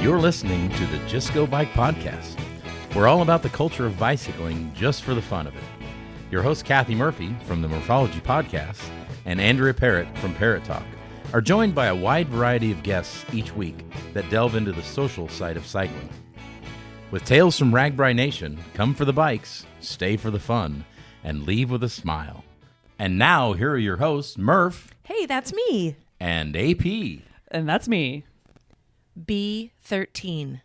You're listening to the Just Go Bike podcast. We're all about the culture of bicycling just for the fun of it. Your host, Kathy Murphy from the Morphology podcast and Andrea Parrott from Parrott Talk are joined by a wide variety of guests each week that delve into the social side of cycling. With tales from RAGBRAI Nation, come for the bikes, stay for the fun, and leave with a smile. And now, here are your hosts, Murph. Hey, that's me. And AP. And that's me. B13.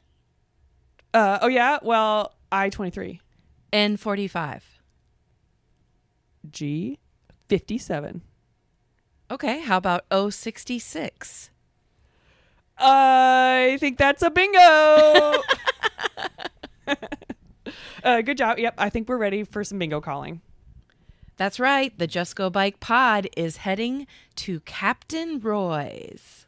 Oh, yeah? Well, I-23. N45. G57. Okay, how about O66? I think that's a bingo. Good job. Yep, I think we're ready for some bingo calling. That's right. The Just Go Bike pod is heading to Captain Roy's.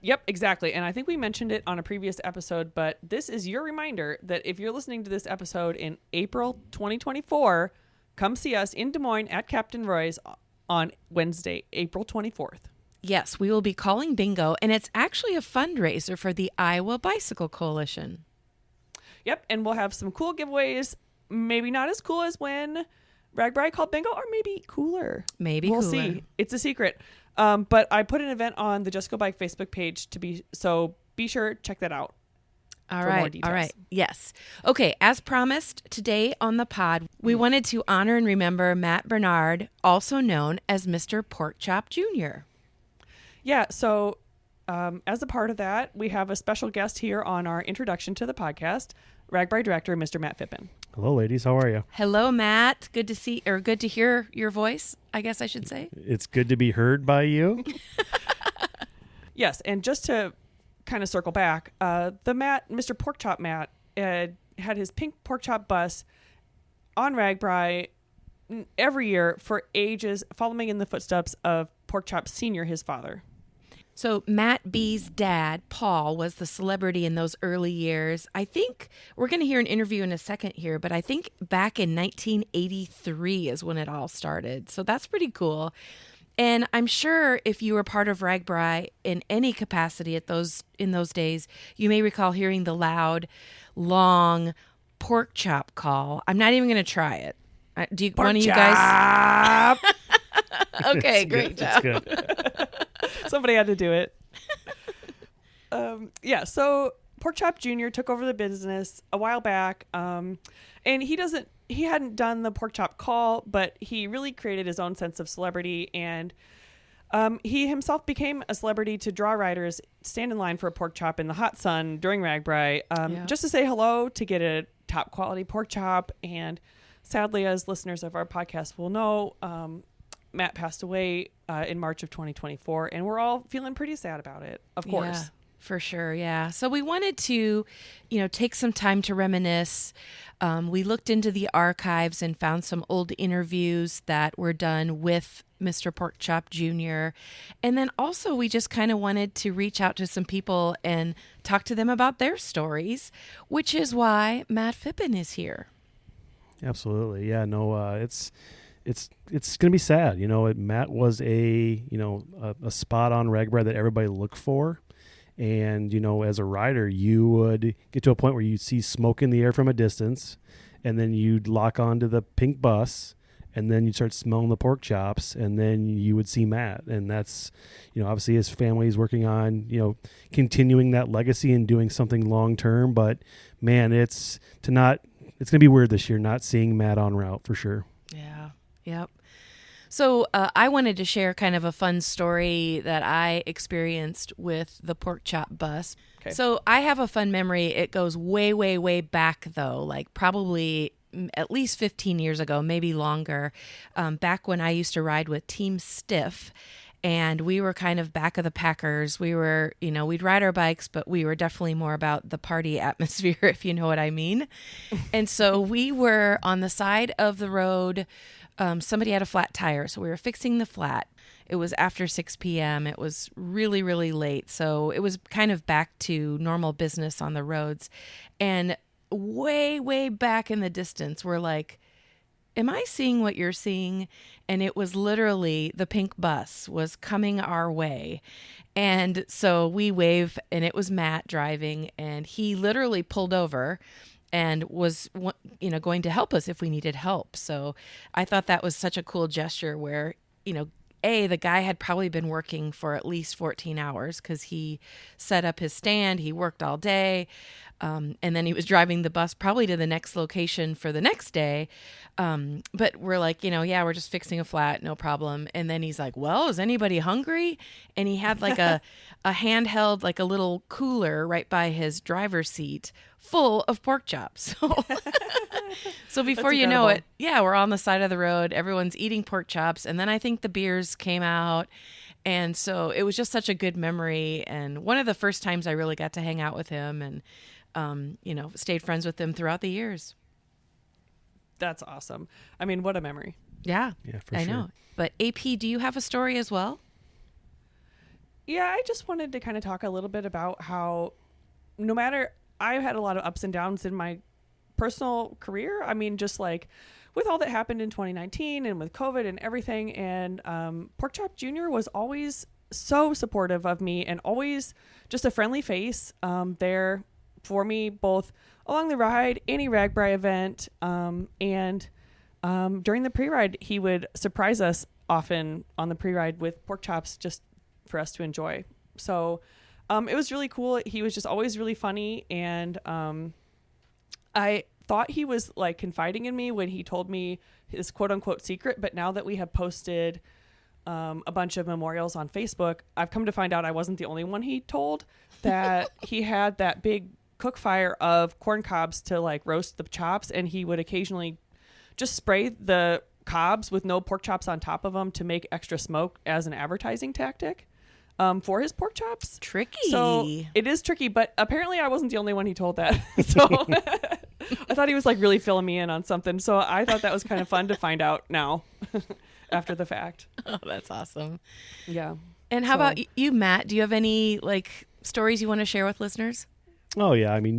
Yep, exactly. And I think we mentioned it on a previous episode, but this is your reminder that if you're listening to this episode in April 2024, come see us in Des Moines at Captain Roy's on Wednesday, April 24th. Yes, we will be calling bingo, and it's actually a fundraiser for the Iowa Bicycle Coalition. Yep, and we'll have some cool giveaways. Maybe not as cool as when RAGBRAI called bingo, or maybe cooler. We'll cooler. See. It's a secret. But I put an event on the Just Go Bike Facebook page be sure check that out. All right. Yes. Okay, as promised, today on the pod, we wanted to honor and remember Matt Bernhard, also known as Mr. PorkChop Jr. Yeah, so as a part of that, we have a special guest here on our introduction to the podcast, RAGBRAI Director, Mr. Matt Phippen. Hello, ladies. How are you? Hello, Matt. Good to hear your voice, I guess I should say. It's good to be heard by you. Yes, and just to kind of circle back, Mr. PorkChop Matt had his pink PorkChop bus on RAGBRAI every year for ages, following in the footsteps of PorkChop Sr., his father. So Matt B's dad, Paul, was the celebrity in those early years. I think we're going to hear an interview in a second here, but I think back in 1983 is when it all started. So that's pretty cool. And I'm sure if you were part of RAGBRAI in any capacity in those days, you may recall hearing the loud, long pork chop call. I'm not even going to try it. Do you, one of you guys? Okay, great job. Somebody had to do it. So PorkChop Jr. took over the business a while back, and he hadn't done the PorkChop call, but he really created his own sense of celebrity, and he himself became a celebrity to draw riders stand in line for a pork chop in the hot sun during RAGBRAI, just to say hello, to get a top quality pork chop. And sadly, as listeners of our podcast will know, Matt passed away in March of 2024, and we're all feeling pretty sad about it, of course. Yeah, for sure, yeah. So we wanted to, take some time to reminisce. We looked into the archives and found some old interviews that were done with Mr. PorkChop Jr. And then also we just kind of wanted to reach out to some people and talk to them about their stories, which is why Matt Phippen is here. Absolutely. Yeah, no, it's going to be sad. Matt was a spot on RAGBRAI that everybody looked for. And, as a rider, you would get to a point where you'd see smoke in the air from a distance, and then you'd lock onto the pink bus, and then you'd start smelling the pork chops, and then you would see Matt. And that's, obviously his family is working on, continuing that legacy and doing something long term. But man, it's going to be weird this year not seeing Matt on route for sure. Yeah. Yep. So I wanted to share kind of a fun story that I experienced with the pork chop bus. Okay. So I have a fun memory. It goes way, way, way back, though, like probably at least 15 years ago, maybe longer, back when I used to ride with Team Stiff. And we were kind of back of the packers. We were, we'd ride our bikes, but we were definitely more about the party atmosphere, if you know what I mean. And so we were on the side of the road. Somebody had a flat tire, so we were fixing the flat. It was after 6 p.m. It was really, really late. So it was kind of back to normal business on the roads. And way, way back in the distance, we're like, am I seeing what you're seeing? And it was literally the pink bus was coming our way. And so we wave, and it was Matt driving, and he literally pulled over and was, going to help us if we needed help. So I thought that was such a cool gesture where, the guy had probably been working for at least 14 hours because he set up his stand. He worked all day. And then he was driving the bus probably to the next location for the next day. But we're like, we're just fixing a flat, no problem. And then he's like, well, is anybody hungry? And he had like a handheld, like a little cooler right by his driver's seat full of pork chops. So before you know it, we're on the side of the road. Everyone's eating pork chops. And then I think the beers came out. And so it was just such a good memory. And one of the first times I really got to hang out with him and, stayed friends with him throughout the years. That's awesome. I mean, what a memory. Yeah, for I sure. know. But AP, do you have a story as well? Yeah, I just wanted to kind of talk a little bit about how no matter, I've had a lot of ups and downs in my personal career. I mean, just like with all that happened in 2019 and with COVID and everything. And PorkChop Jr. was always so supportive of me and always just a friendly face there for me, both along the ride, any RAGBRAI event, and during the pre-ride, he would surprise us often on the pre-ride with pork chops just for us to enjoy. So it was really cool. He was just always really funny, and I thought he was like confiding in me when he told me his quote-unquote secret, but now that we have posted a bunch of memorials on Facebook, I've come to find out I wasn't the only one he told, that he had that big cook fire of corn cobs to like roast the chops, and he would occasionally just spray the cobs with no pork chops on top of them to make extra smoke as an advertising tactic for his pork chops. Tricky. So it is tricky, but apparently I wasn't the only one he told that. So I thought he was like really filling me in on something. So I thought that was kind of fun to find out now after the fact. Oh, that's awesome. Yeah. And how about you, Matt? Do you have any like stories you want to share with listeners? Oh yeah, I mean,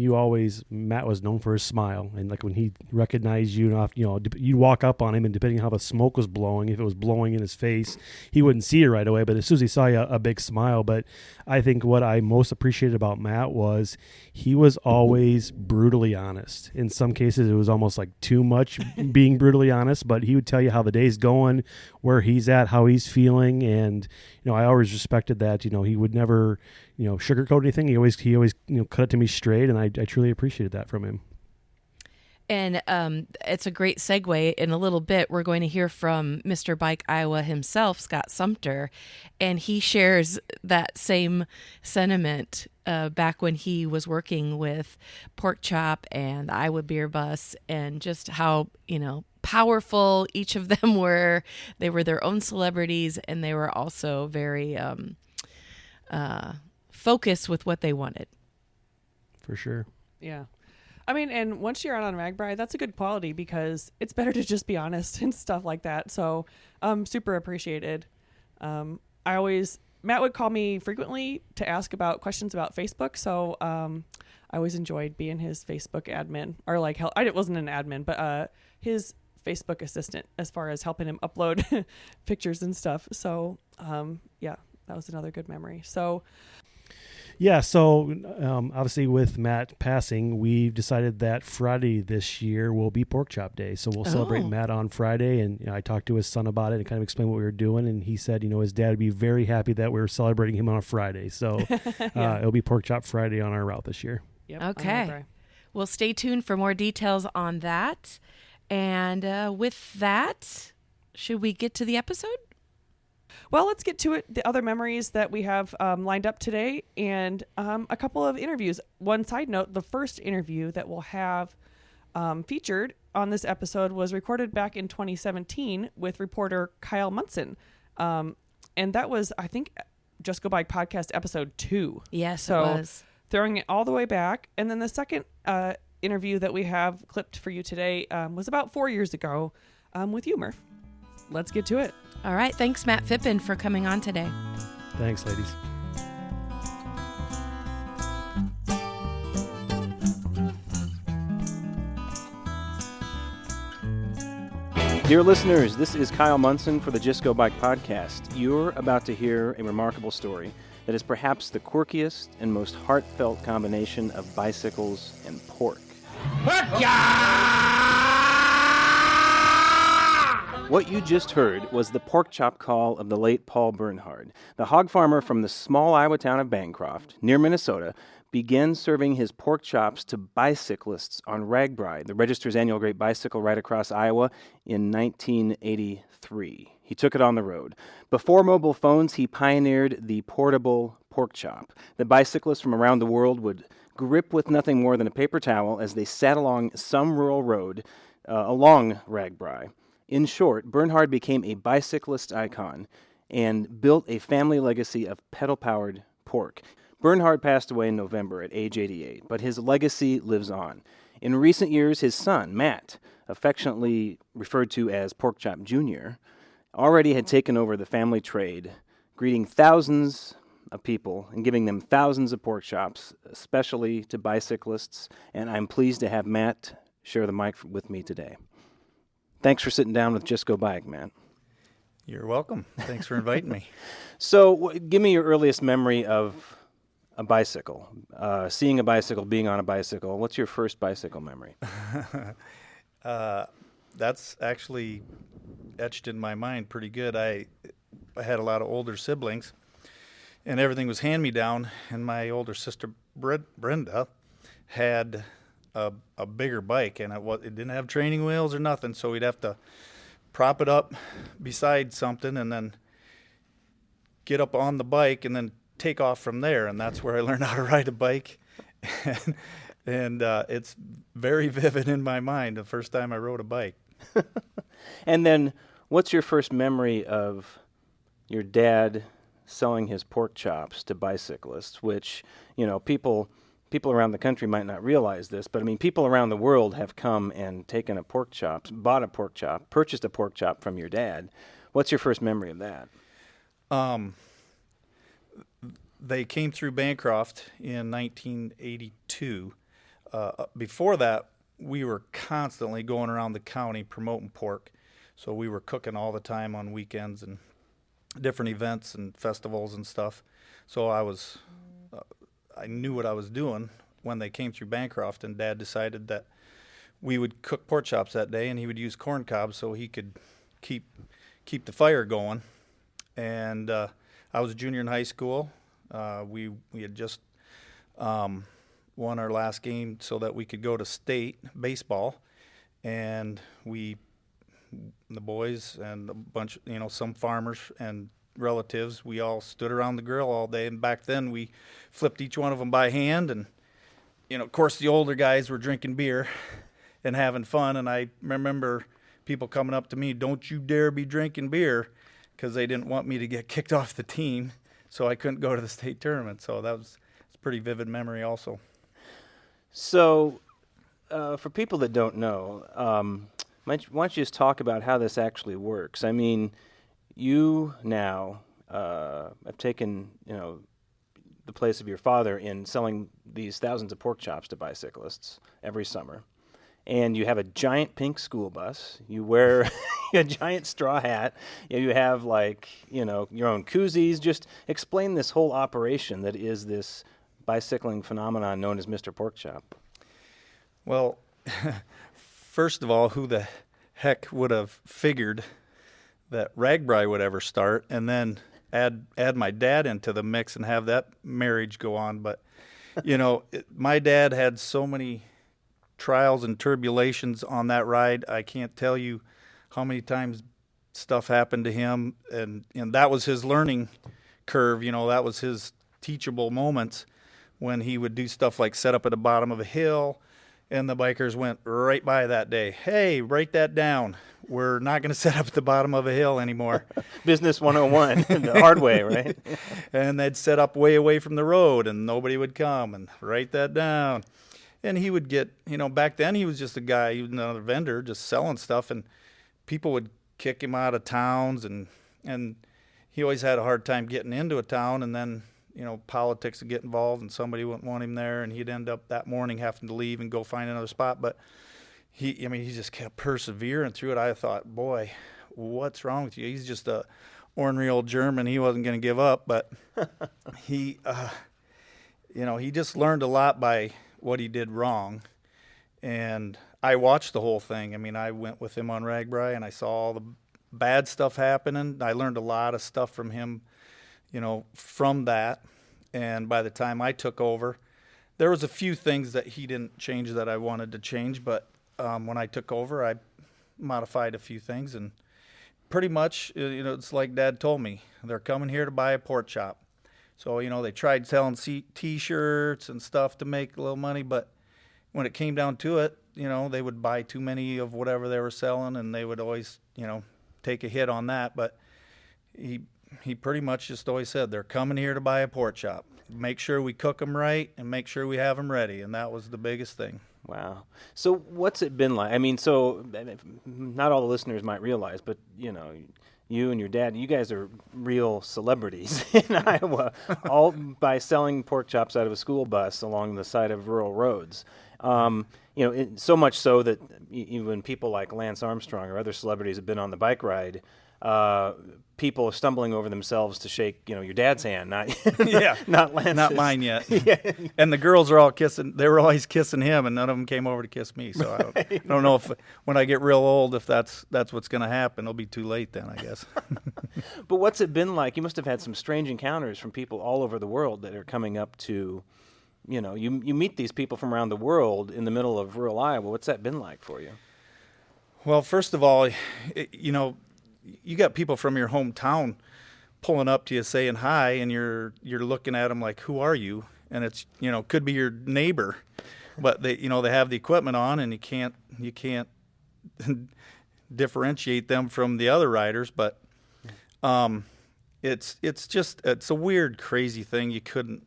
Matt was known for his smile, and like when he recognized you, you walk up on him, and depending on how the smoke was blowing, if it was blowing in his face, he wouldn't see it right away. But as soon as he saw you, a big smile. But I think what I most appreciated about Matt was he was always brutally honest. In some cases, it was almost like too much being brutally honest. But he would tell you how the day's going, where he's at, how he's feeling, and I always respected that. He would never sugarcoat anything. He always cut it to me straight, and I truly appreciated that from him. And it's a great segue. In a little bit, we're going to hear from Mr. Bike Iowa himself, Scott Sumter, and he shares that same sentiment back when he was working with PorkChop and the Iowa Beer Bus, and just how, powerful each of them were. They were their own celebrities, and they were also very focused with what they wanted. For sure. Yeah. I mean, and once you're out on RAGBRAI, that's a good quality because it's better to just be honest and stuff like that. So super appreciated. Matt would call me frequently to ask about questions about Facebook. So I always enjoyed being his Facebook admin, or like, I wasn't an admin, but his Facebook assistant as far as helping him upload pictures and stuff. So yeah, that was another good memory. So yeah, so obviously with Matt passing, we've decided that Friday this year will be PorkChop Day. So we'll celebrate Matt on Friday, and I talked to his son about it and kind of explained what we were doing, and he said, his dad would be very happy that we were celebrating him on a Friday. So it'll be PorkChop Friday on our route this year. Yep, okay. Well, stay tuned for more details on that. And with that, should we get to the episode? Well, let's get to it. The other memories that we have lined up today, and a couple of interviews. One side note, the first interview that we'll have featured on this episode was recorded back in 2017 with reporter Kyle Munson. And that was, I think, Just Go Bike Podcast episode 2. Yes, so it was. Throwing it all the way back. And then the second interview that we have clipped for you today was about 4 years ago with you, Murph. Let's get to it. All right. Thanks, Matt Phippen, for coming on today. Thanks, ladies. Dear listeners, this is Kyle Munson for the Just Go Bike podcast. You're about to hear a remarkable story that is perhaps the quirkiest and most heartfelt combination of bicycles and pork. What you just heard was the pork chop call of the late Paul Bernhard. The hog farmer from the small Iowa town of Bankroft, near Minnesota, began serving his pork chops to bicyclists on RAGBRAI, the Register's annual Great Bicycle Ride across Iowa, in 1983. He took it on the road. Before mobile phones, he pioneered the portable pork chop. The bicyclists from around the world would grip with nothing more than a paper towel as they sat along some rural road along RAGBRAI. In short, Bernhard became a bicyclist icon and built a family legacy of pedal-powered pork. Bernhard passed away in November at age 88, but his legacy lives on. In recent years, his son, Matt, affectionately referred to as PorkChop Jr., already had taken over the family trade, greeting thousands of people and giving them thousands of pork chops, especially to bicyclists, and I'm pleased to have Matt share the mic with me today. Thanks for sitting down with Just Go Bike, Matt. You're welcome. Thanks for inviting me. So, give me your earliest memory of a bicycle, seeing a bicycle, being on a bicycle. What's your first bicycle memory? That's actually etched in my mind pretty good. I had a lot of older siblings, and everything was hand-me-down, and my older sister Brenda had a bigger bike, and it didn't have training wheels or nothing, so we'd have to prop it up beside something and then get up on the bike and then take off from there, and that's where I learned how to ride a bike. and it's very vivid in my mind the first time I rode a bike. And then what's your first memory of your dad selling his pork chops to bicyclists, which, you know, people around the country might not realize this, but I mean, people around the world have come and taken a pork chop, bought a pork chop, purchased a pork chop from your dad. What's your first memory of that? They came through Bankroft in 1982. Before that, we were constantly going around the county promoting pork. So we were cooking all the time on weekends and different events and festivals and stuff. So I knew what I was doing when they came through Bancroft, and Dad decided that we would cook pork chops that day, and he would use corncobs so he could keep the fire going. And I was a junior in high school. We had just won our last game so that we could go to state baseball, and the boys and a bunch, some farmers and relatives, we all stood around the grill all day. And back then we flipped each one of them by hand, and of course the older guys were drinking beer and having fun. And I remember people coming up to me, "Don't you dare be drinking beer," because they didn't want me to get kicked off the team, so I couldn't go to the state tournament. So it's a pretty vivid memory also. So for people that don't know, why don't you just talk about how this actually works? I mean, you now have taken, the place of your father in selling these thousands of pork chops to bicyclists every summer. And you have a giant pink school bus. You wear a giant straw hat. You have, your own koozies. Just explain this whole operation that is this bicycling phenomenon known as Mr. Pork Chop. Well, first of all, who the heck would have figured that RAGBRAI would ever start, and then add my dad into the mix and have that marriage go on. But, my dad had so many trials and tribulations on that ride. I can't tell you how many times stuff happened to him, and that was his learning curve. That was his teachable moments when he would do stuff like set up at the bottom of a hill, and the bikers went right by that day. "Hey, write that down. We're not going to set up at the bottom of a hill anymore." Business 101, the hard way, right? And they'd set up way away from the road, and nobody would come and write that down. And he would get, back then he was just a guy, he was another vendor just selling stuff, and people would kick him out of towns, and he always had a hard time getting into a town, and then, politics would get involved, and somebody wouldn't want him there, and he'd end up that morning having to leave and go find another spot. But he just kept persevering through it. I thought, boy, what's wrong with you? He's just a ornery old German. He wasn't going to give up, but he, he just learned a lot by what he did wrong. And I watched the whole thing. I mean, I went with him on RAGBRAI, and I saw all the bad stuff happening. I learned a lot of stuff from him, from that. And by the time I took over, there was a few things that he didn't change that I wanted to change, but when I took over, I modified a few things, and pretty much, it's like Dad told me. They're coming here to buy a pork chop. So, they tried selling T-shirts and stuff to make a little money, but when it came down to it, they would buy too many of whatever they were selling, and they would always, take a hit on that. But he pretty much just always said, they're coming here to buy a pork chop. Make sure we cook them right and make sure we have them ready, and that was the biggest thing. Wow. So what's it been like? I mean, so not all the listeners might realize, but, you and your dad, you guys are real celebrities in Iowa, all by selling pork chops out of a school bus along the side of rural roads. So much so that even people like Lance Armstrong or other celebrities have been on the bike ride, people are stumbling over themselves to shake, your dad's hand, not not Lance's. Not mine yet. Yeah. And the girls are all kissing. They were always kissing him, and none of them came over to kiss me. So I don't know if when I get real old, if that's what's going to happen. It'll be too late then, I guess. But what's it been like? You must have had some strange encounters from people all over the world that are coming up to, you meet these people from around the world in the middle of rural Iowa. What's that been like for you? Well, first of all, you got people from your hometown pulling up to you saying hi, and you're looking at them like, who are you? And it's, could be your neighbor, but they have the equipment on, and you can't differentiate them from the other riders. But it's a weird, crazy thing. You couldn't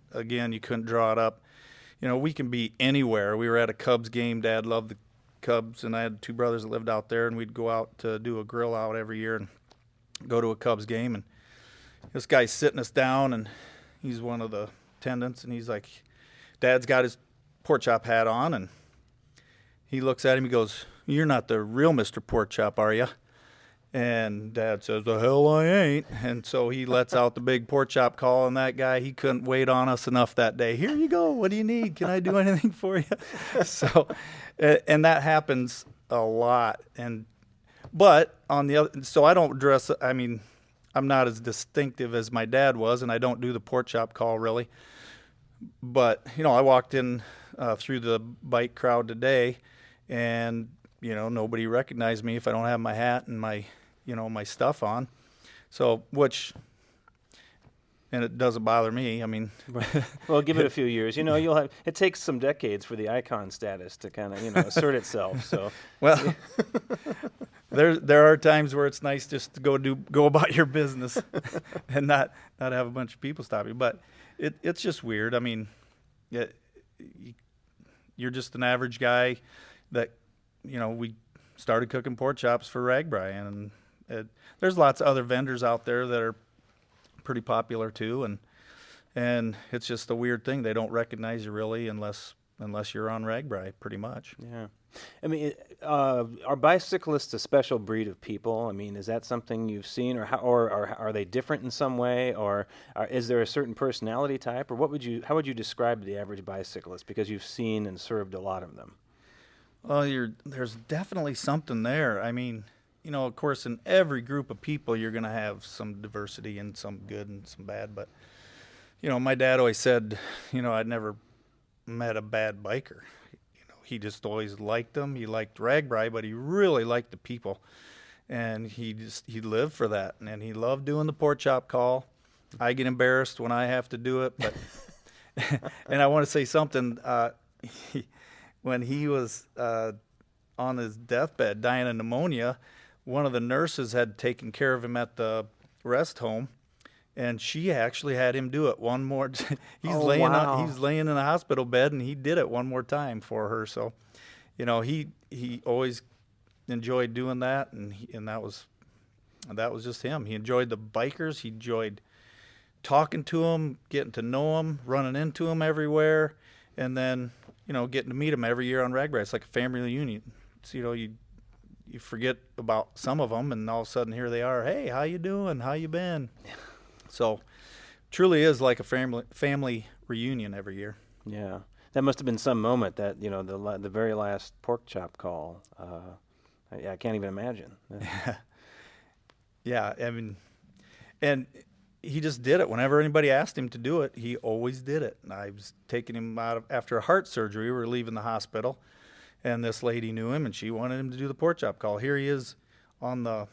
draw it up. We can be anywhere. We were at a Cubs game. Dad loved the Cubs, and I had two brothers that lived out there, and we'd go out to do a grill out every year and go to a Cubs game. And this guy's sitting us down, and he's one of the attendants, and he's like, Dad's got his pork chop hat on, and he looks at him, he goes, "You're not the real Mr. Pork Chop, are you?" And Dad says, "The hell I ain't." And so he lets out the big pork chop call, and that guy, he couldn't wait on us enough that day. "Here you go. What do you need? Can I do anything for you?" So, and that happens a lot. But on the other, so I don't dress, I'm not as distinctive as my dad was, and I don't do the pork chop call really. But, I walked in through the bike crowd today, and, nobody recognized me if I don't have my hat and my stuff on. So, and it doesn't bother me. Well, give it a few years. You'll have. It takes some decades for the icon status to kind of, assert itself. So, well, there are times where it's nice just to go about your business and not have a bunch of people stop you. But it's just weird. You're just an average guy that, we started cooking pork chops for RAGBRAI, and there's lots of other vendors out there that are pretty popular too, and it's just a weird thing. They don't recognize you really unless you're on RAGBRAI, pretty much. Yeah. Are bicyclists a special breed of people? Is that something you've seen, or are they different in some way, or is there a certain personality type, or how would you describe the average bicyclist, because you've seen and served a lot of them? Well, there's definitely something there. Of course, in every group of people, you're going to have some diversity and some good and some bad. But, my dad always said, I'd never met a bad biker. He just always liked them. He liked RAGBRAI, but he really liked the people. And he lived for that. And he loved doing the pork chop call. I get embarrassed when I have to do it. But and I want to say something. When he was on his deathbed, dying of pneumonia, one of the nurses had taken care of him at the rest home, and she actually had him do it one more. He's laying in a hospital bed, and he did it one more time for her. So, he always enjoyed doing that, and that was just him. He enjoyed the bikers. He enjoyed talking to them, getting to know them, running into them everywhere, and then getting to meet them every year on RAGBRAI. It's like a family reunion. you forget about some of them, and all of a sudden here they are. Hey, how you doing? How you been? So truly is like a family reunion every year. Yeah. That must have been some moment that, the very last pork chop call. I can't even imagine. Yeah, I mean, and he just did it. Whenever anybody asked him to do it, he always did it. And I was taking him after a heart surgery. We were leaving the hospital, and this lady knew him, and she wanted him to do the pork chop call. Here he is on the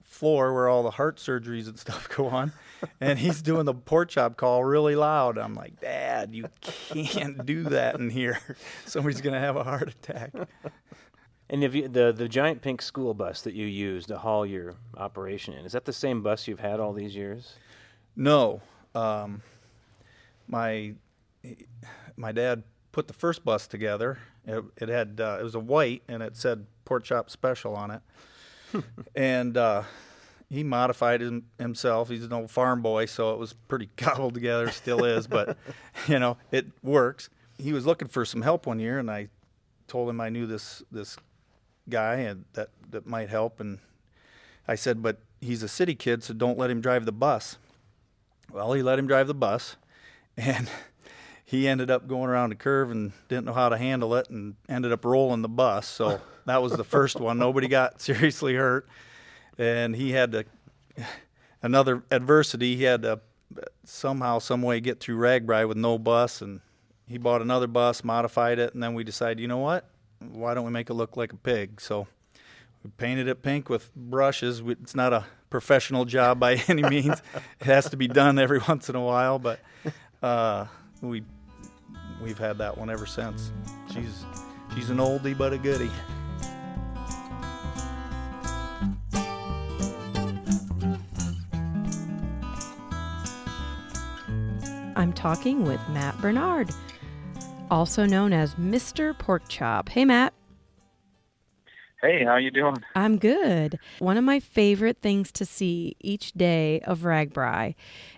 floor where all the heart surgeries and stuff go on, and he's doing the pork chop call really loud. I'm like, Dad, you can't do that in here. Somebody's going to have a heart attack. And if the giant pink school bus that you use to haul your operation in, is that the same bus you've had all these years? No. My dad put the first bus together. It was a white, and it said Pork Chop Special on it. And he modified himself. He's an old farm boy, so it was pretty cobbled together, still is, but, it works. He was looking for some help one year, and I told him I knew this guy and that might help. And I said, but he's a city kid, so don't let him drive the bus. Well, he let him drive the bus, and he ended up going around a curve and didn't know how to handle it and ended up rolling the bus. So that was the first one. Nobody got seriously hurt. And he had another adversity. He had to somehow, some way get through RAGBRAI with no bus. And he bought another bus, modified it, and then we decided, you know what? Why don't we make it look like a pig? So we painted it pink with brushes. It's not a professional job by any means. It has to be done every once in a while, but we've had that one ever since. She's an oldie but a goodie. I'm talking with Matt Bernhard, also known as Mr. PorkChop. Hey, Matt. Hey, how you doing? I'm good. One of my favorite things to see each day of RAGBRAI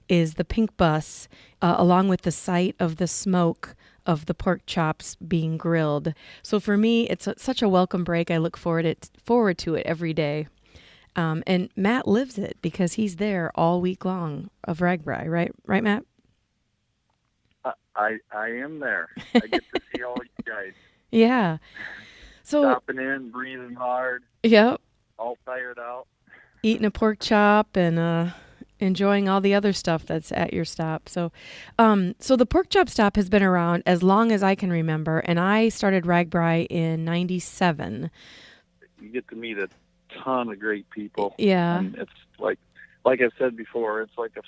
is the pink bus, along with the sight of the smoke of the pork chops being grilled. So for me, it's such a welcome break. I look forward to it every day. And Matt lives it because he's there all week long of RAGBRAI, right, Matt? I am there. I get to see all you guys. Yeah. So stopping in, breathing hard. Yep. All tired out. Eating a pork chop and enjoying all the other stuff that's at your stop. So the pork chop stop has been around as long as I can remember, and I started RAGBRAI in '97. You get to meet a ton of great people. Yeah. And it's like I said before, it's like a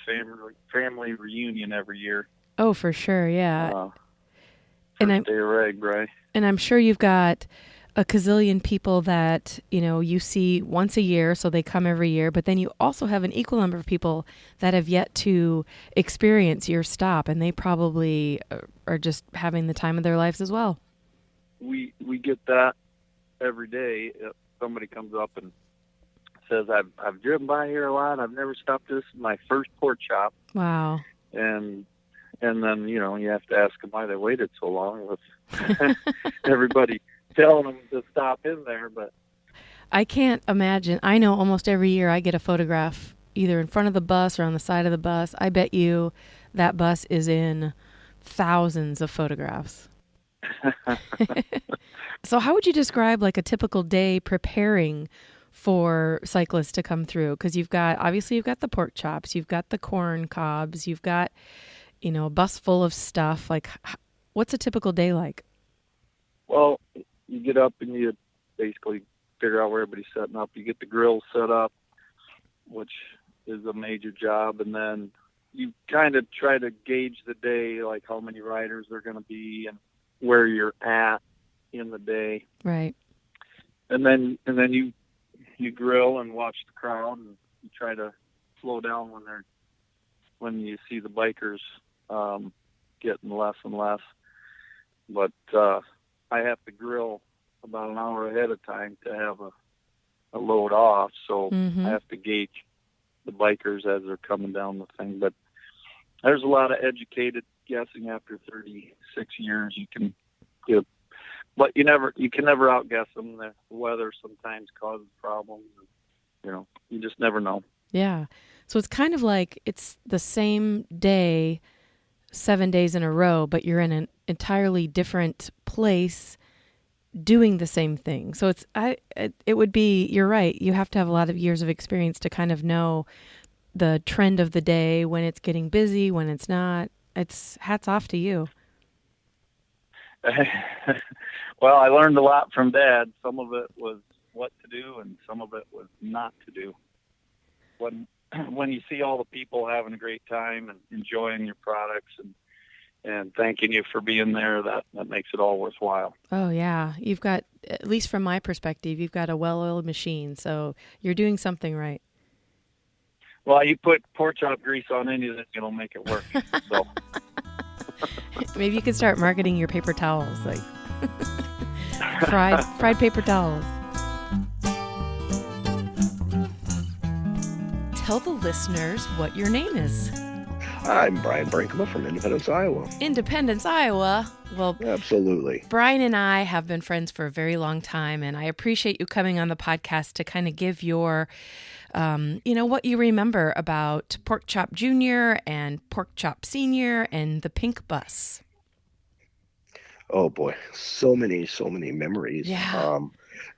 family reunion every year. Oh, for sure, yeah. First day of RAGBRAI. And I'm sure you've got a gazillion people that, you see once a year, so they come every year, but then you also have an equal number of people that have yet to experience your stop, and they probably are just having the time of their lives as well. We get that every day. Somebody comes up and says, I've driven by here a lot. I've never stopped. This is my first pork chop. Wow. And then, you have to ask them why they waited so long with everybody telling them to stop in there. But I can't imagine. I know almost every year I get a photograph either in front of the bus or on the side of the bus. I bet you that bus is in thousands of photographs. So how would you describe like a typical day preparing for cyclists to come through? Because you've got the pork chops, you've got the corn cobs, you've got a bus full of stuff. Like, what's a typical day like? Well, you get up and you basically figure out where everybody's setting up. You get the grill set up, which is a major job, and then you kind of try to gauge the day, like how many riders there are going to be and where you're at in the day. Right. And then you grill and watch the crowd, and you try to slow down when you see the bikers getting less and less. But I have to grill about an hour ahead of time to have a load off, so I have to gauge the bikers as they're coming down the thing. But there's a lot of educated guessing. After 36 years, you can get but you can never outguess them. The weather sometimes causes problems. You just never know. Yeah. So it's kind of like it's the same day 7 days in a row, but you're in an entirely different place doing the same thing. So it would be, you're right. You have to have a lot of years of experience to kind of know the trend of the day, when it's getting busy, when it's not. It's hats off to you. Well, I learned a lot from Dad. Some of it was what to do, and some of it was not to do. When you see all the people having a great time and enjoying your products and thanking you for being there, that makes it all worthwhile. Oh, yeah. You've got, at least from my perspective, you've got a well-oiled machine, so you're doing something right. Well, you put PorkChop grease on anything, it'll make it work. So. Maybe you could start marketing your paper towels, like fried paper towels. Tell the listeners what your name is. I'm Brian Brinkema from Independence, Iowa. Independence, Iowa. Well, absolutely. Brian and I have been friends for a very long time, and I appreciate you coming on the podcast to kind of give your, what you remember about PorkChop Junior and PorkChop Senior and the Pink Bus. Oh boy, so many memories. Yeah.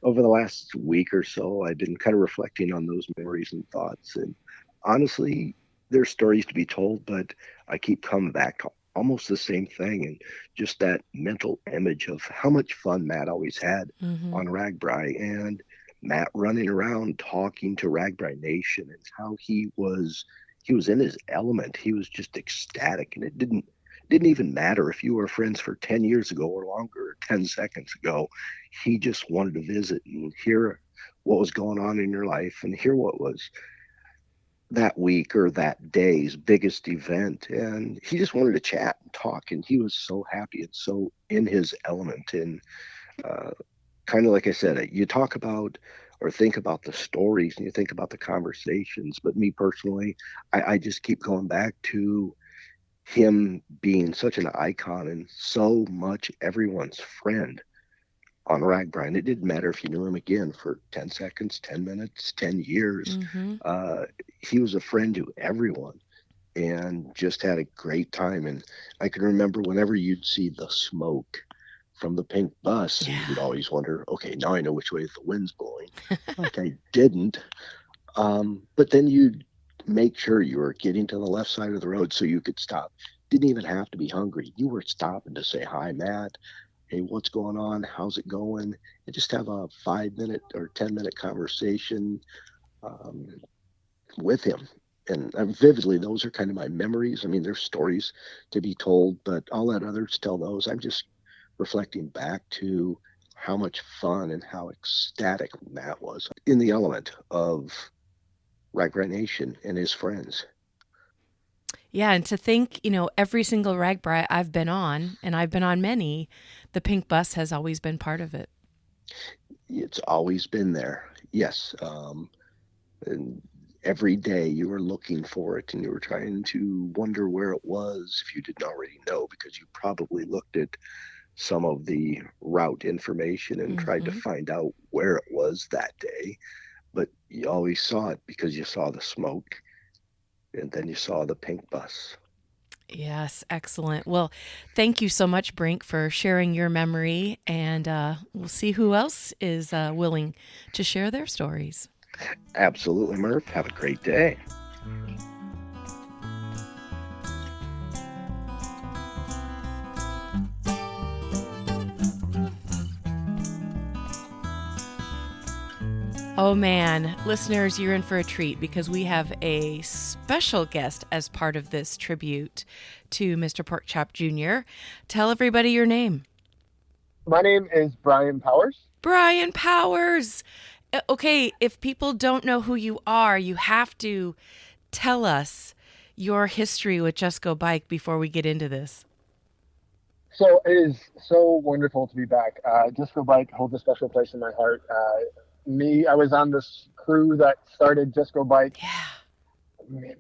Over the last week or so, I've been kind of reflecting on those memories and thoughts, and honestly, there's stories to be told, but I keep coming back to almost the same thing, and just that mental image of how much fun Matt always had on RAGBRAI, and Matt running around talking to RAGBRAI Nation, and how he was in his element. He was just ecstatic, and it didn't even matter if you were friends for 10 years ago or longer, or 10 seconds ago. He just wanted to visit and hear what was going on in your life, and hear what was that week or that day's biggest event. And he just wanted to chat and talk, and he was so happy and so in his element. And kind of like I said, you talk about or think about the stories and you think about the conversations, but me personally, I just keep going back to him being such an icon and so much everyone's friend on RAGBRAI. And it didn't matter if you knew him again for 10 seconds, 10 minutes, 10 years. He was a friend to everyone and just had a great time. And I can remember whenever you'd see the smoke from the pink bus, and you'd always wonder, okay, now I know which way the wind's blowing. Like I didn't. But then you'd make sure you were getting to the left side of the road so you could stop. Didn't even have to be hungry. You were stopping to say, hi, Matt. Hey, what's going on? How's it going? And just have a 5-minute or 10-minute conversation with him. And vividly, those are kind of my memories. I mean, there's stories to be told, but I'll let others tell those. I'm just reflecting back to how much fun and how ecstatic Matt was in the element of RAGBRAI Nation and his friends. Yeah, and to think, every single RAGBRAI I've been on, and I've been on many, the pink bus has always been part of it. It's always been there, yes. And every day you were looking for it, and you were trying to wonder where it was if you didn't already know, because you probably looked at some of the route information and tried to find out where it was that day. But you always saw it because you saw the smoke, and then you saw the pink bus. Yes, excellent. Well, thank you so much, Brink, for sharing your memory, and we'll see who else is willing to share their stories. Absolutely, Murph. Have a great day. Oh man, listeners, you're in for a treat because we have a special guest as part of this tribute to Mr. PorkChop Jr. Tell everybody your name. My name is Brian Powers. Brian Powers. Okay, if people don't know who you are, you have to tell us your history with Just Go Bike before we get into this. So it is so wonderful to be back. Just Go Bike holds a special place in my heart. I was on this crew that started Just Go Bike. Yeah.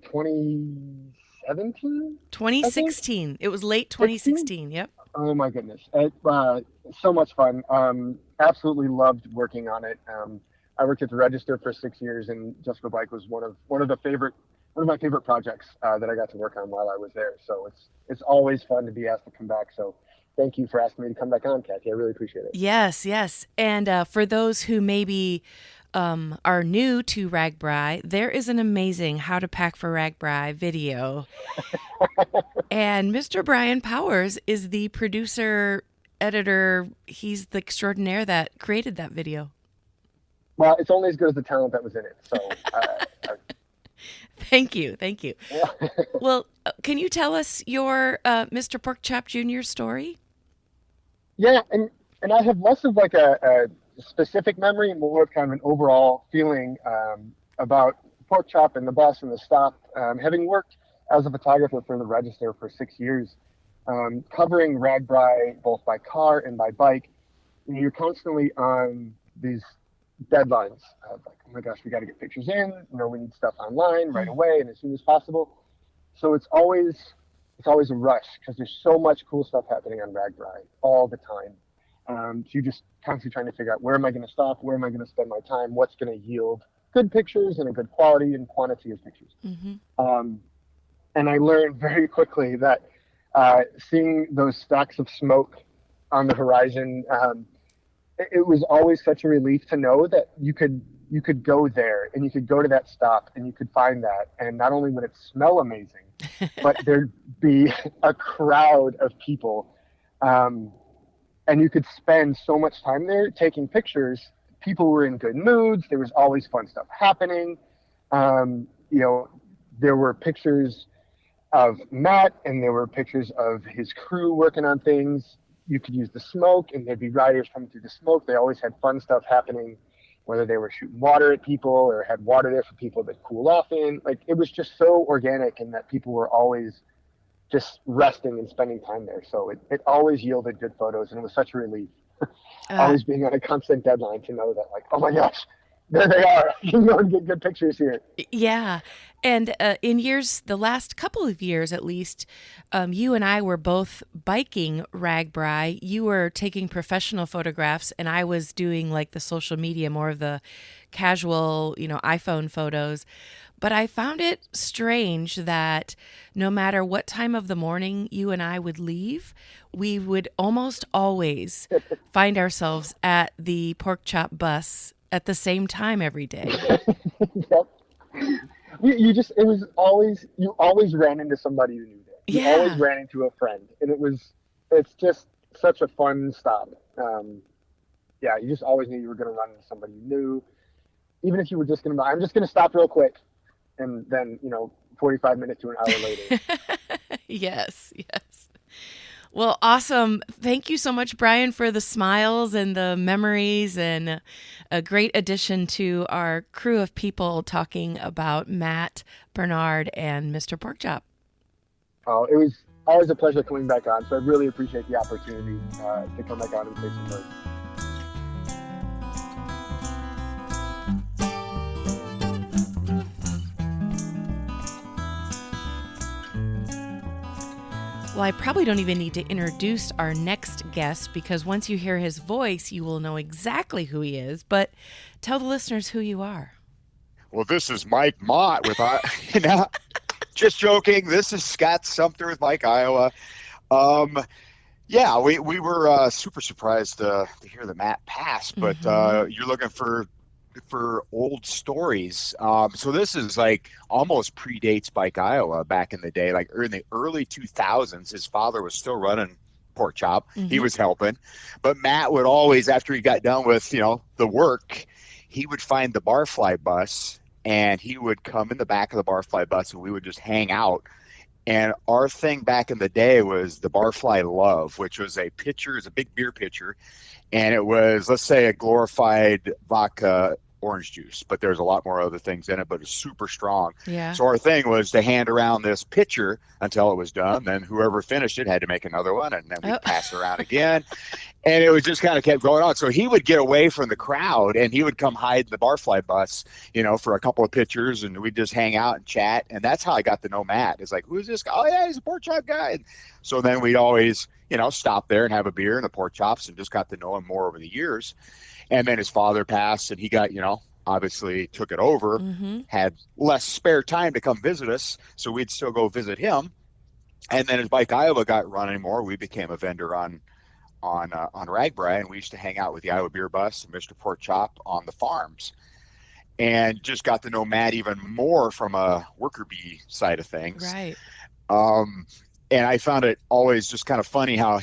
2017? 2016. It was late 2016. Yep. Oh my goodness. So much fun. Absolutely loved working on it. I worked at the Register for 6 years, and Just Go Bike was one of my favorite projects that I got to work on while I was there. So it's always fun to be asked to come back. So thank you for asking me to come back on, Kathy. I really appreciate it. Yes, yes. And for those who maybe are new to RAGBRAI, there is an amazing How to Pack for RAGBRAI video. And Mr. Brian Powers is the producer, editor. He's the extraordinaire that created that video. Well, it's only as good as the talent that was in it. So Thank you. Yeah. Well, can you tell us your Mr. PorkChop Jr. story? Yeah, and I have less of like a specific memory and more of kind of an overall feeling about PorkChop and the bus and the stop. Having worked as a photographer for the Register for 6 years, covering RAGBRAI both by car and by bike, you're constantly on these deadlines of like, oh my gosh, we got to get pictures in, we need stuff online right away and as soon as possible. So it's always a rush because there's so much cool stuff happening on RAGBRAI all the time. So you're just constantly trying to figure out, where am I going to stop? Where am I going to spend my time? What's going to yield good pictures and a good quality and quantity of pictures? Mm-hmm. And I learned very quickly that seeing those stacks of smoke on the horizon, it was always such a relief to know that you could go there and you could go to that stop and you could find that. And not only would it smell amazing, but there'd be a crowd of people. And you could spend so much time there taking pictures. People were in good moods. There was always fun stuff happening. There were pictures of Matt and there were pictures of his crew working on things. You could use the smoke and there'd be riders coming through the smoke. They always had fun stuff happening, whether they were shooting water at people or had water there for people to cool off in. Like, it was just so organic and that people were always just resting and spending time there. So it always yielded good photos and it was such a relief. Always being on a constant deadline to know that, like, oh my gosh, there they are. You can go and get good pictures here. Yeah. And in the last couple of years at least, you and I were both biking RAGBRAI. You were taking professional photographs and I was doing like the social media, more of the casual, iPhone photos. But I found it strange that no matter what time of the morning you and I would leave, we would almost always find ourselves at the PorkChop bus at the same time every day. Yep. You always ran into somebody you knew there. You always ran into a friend. And it's just such a fun stop. You just always knew you were going to run into somebody you knew. Even if you were just going to, I'm just going to stop real quick. And then, 45 minutes to an hour later. Yes. Well, awesome. Thank you so much, Brian, for the smiles and the memories and a great addition to our crew of people talking about Matt Bernhard and Mr. PorkChop. Oh, it was always a pleasure coming back on. So I really appreciate the opportunity to come back on and say some words. Well, I probably don't even need to introduce our next guest because once you hear his voice, you will know exactly who he is. But tell the listeners who you are. Well, this is Mike Mott with just joking. This is Scott Sumter with Mike, Iowa. We were super surprised to hear that Matt passed, but you're looking for old stories. So this is like almost predates Bike Iowa back in the day, like in the early 2000s. His father was still running PorkChop. Mm-hmm. He was helping, but Matt would always, after he got done with, the work, he would find the Barfly bus and he would come in the back of the Barfly bus and we would just hang out. And our thing back in the day was the Barfly Love, which was a big beer pitcher. And it was, let's say, a glorified vodka orange juice, but there's a lot more other things in it, but it's super strong. Yeah. So our thing was to hand around this pitcher until it was done. Then whoever finished it had to make another one, and then we'd pass it around again. And it was just kind of kept going on. So he would get away from the crowd and he would come hide in the barfly bus, for a couple of pictures, and we'd just hang out and chat. And that's how I got to know Matt. It's like, who's this guy? Oh yeah, he's a pork chop guy. And so then we'd always, stop there and have a beer in the pork chops and just got to know him more over the years. And then his father passed and he got, obviously took it over, had less spare time to come visit us. So we'd still go visit him. And then as Bike Iowa got running more, we became a vendor on RAGBRAI, and we used to hang out with the Iowa Beer Bus and Mr. Pork Chop on the farms, and just got to know Matt even more from a worker bee side of things. Right. And I found it always just kind of funny how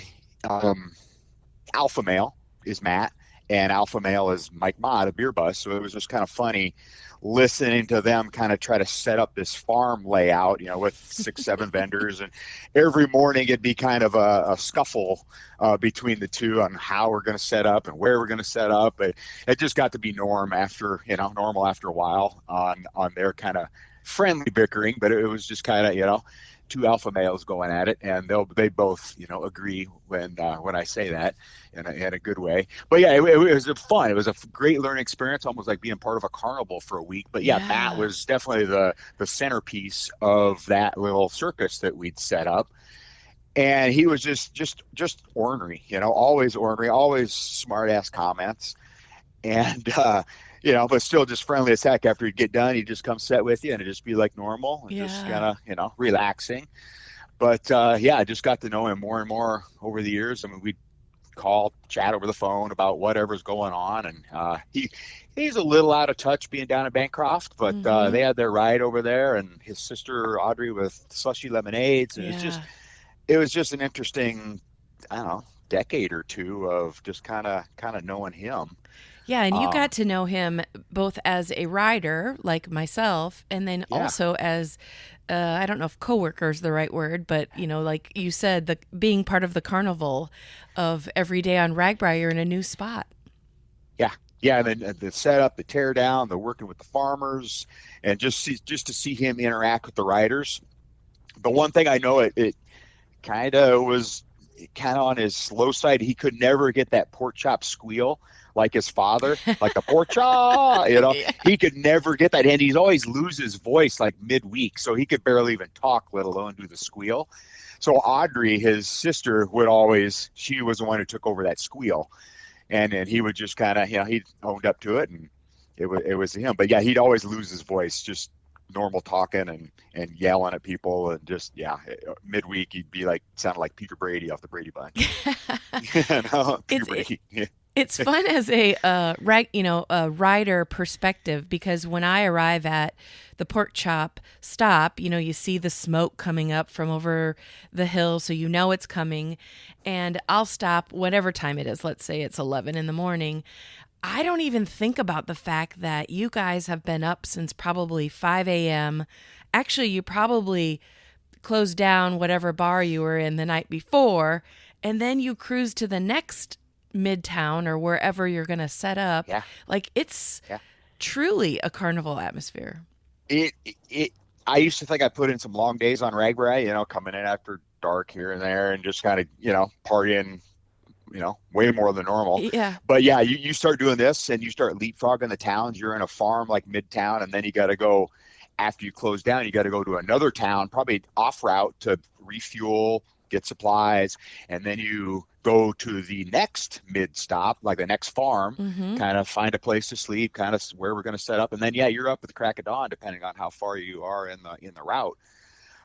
alpha male is Matt and alpha male is Mike Mott, a beer bus. So it was just kind of funny listening to them kind of try to set up this farm layout, with 6-7 vendors, and every morning it'd be kind of a scuffle between the two on how we're going to set up and where we're going to set up. But it just got to be normal after a while on their kind of friendly bickering, but it was just kind of, two alpha males going at it, and they both agree when I say that in a good way. But yeah, it was fun. It was a great learning experience, almost like being part of a carnival for a week. But yeah, Matt was definitely the centerpiece of that little circus that we'd set up. And he was just ornery, always ornery, always smart ass comments, and but still just friendly as heck. After he'd get done, he'd just come sit with you and it'd just be like normal and just kind of, relaxing. But I just got to know him more and more over the years. I mean, we'd call, chat over the phone about whatever's going on. And he's a little out of touch being down at Bankroft, but they had their ride over there, and his sister Audrey with slushy lemonades. And it was just an interesting, decade or two of just kind of knowing him. Yeah, and you got to know him both as a rider, like myself, and then also as, I don't know if coworker is the right word, but, like you said, being part of the carnival of every day on RAGBRAI, you're in a new spot. Yeah, and then the setup, the tear down, the working with the farmers, and just to see him interact with the riders. The one thing I know, it kind of was kind of on his slow side. He could never get that pork chop squeal like his father, like the pork chop, he could never get that. And he'd always lose his voice like midweek. So he could barely even talk, let alone do the squeal. So Audrey, his sister, she was the one who took over that squeal. And then he would just kind of, he owned up to it, and it was him. But yeah, he'd always lose his voice, just normal talking and yelling at people, and just midweek he'd be sounded like Peter Brady off the Brady Bunch. Peter Brady. It's fun as a rider perspective, because when I arrive at the pork chop stop, you see the smoke coming up from over the hill, so it's coming, and I'll stop whatever time it is. Let's say it's 11 in the morning. I don't even think about the fact that you guys have been up since probably 5 a.m. Actually, you probably closed down whatever bar you were in the night before, and then you cruise to the next Midtown or wherever you're going to set up. It's truly a carnival atmosphere. I used to think I put in some long days on RAGBRAI, coming in after dark here and there and just kind of, partying, way more than normal. Yeah. But yeah, you start doing this and you start leapfrogging the towns. You're in a farm like Midtown, and then you got to go, after you close down, you got to go to another town, probably off route, to refuel, get supplies, and then you go to the next mid stop, like the next farm, kind of find a place to sleep, kind of where we're going to set up, and then you're up at the crack of dawn, depending on how far you are in the route.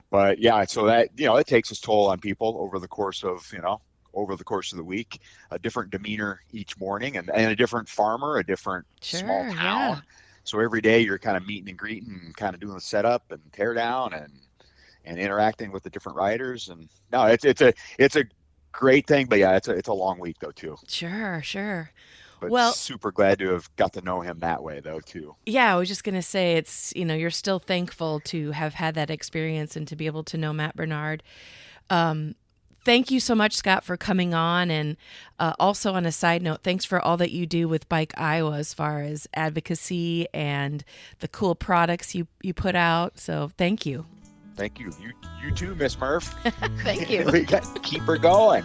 But yeah, so that it takes its toll on people over the course of the week. A different demeanor each morning, and a different farmer, a different small town. Yeah. So every day you're kind of meeting and greeting, and kind of doing the setup and tear down and interacting with the different riders. And no, it's a great thing, but yeah, it's a long week though too. Sure. But super glad to have got to know him that way though too. Yeah, I was just gonna say, it's you're still thankful to have had that experience and to be able to know Matt Bernhard. Thank you so much, Scott, for coming on. And also on a side note, thanks for all that you do with Bike Iowa as far as advocacy and the cool products you put out. So thank you. Thank you. You too, Miss Murph. Thank you. We got to keep her going.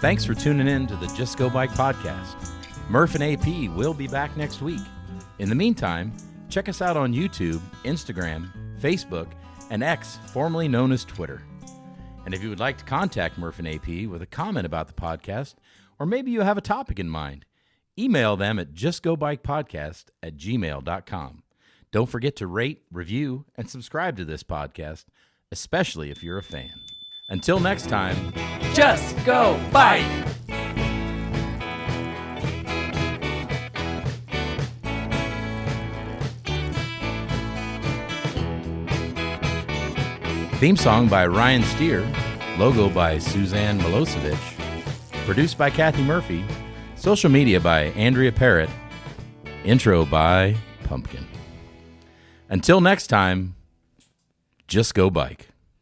Thanks for tuning in to the Just Go Bike podcast. Murph and AP will be back next week. In the meantime, check us out on YouTube, Instagram, Facebook, and X, formerly known as Twitter. And if you would like to contact Murph and AP with a comment about the podcast, or maybe you have a topic in mind, email them at justgobikepodcast@gmail.com. Don't forget to rate, review, and subscribe to this podcast, especially if you're a fan. Until next time, Just go bike! Theme song by Ryan Steer, logo by Suzanne Milosevic, produced by Kathy Murphy, social media by Andrea Parrott, intro by Pumpkin. Until next time, just go bike.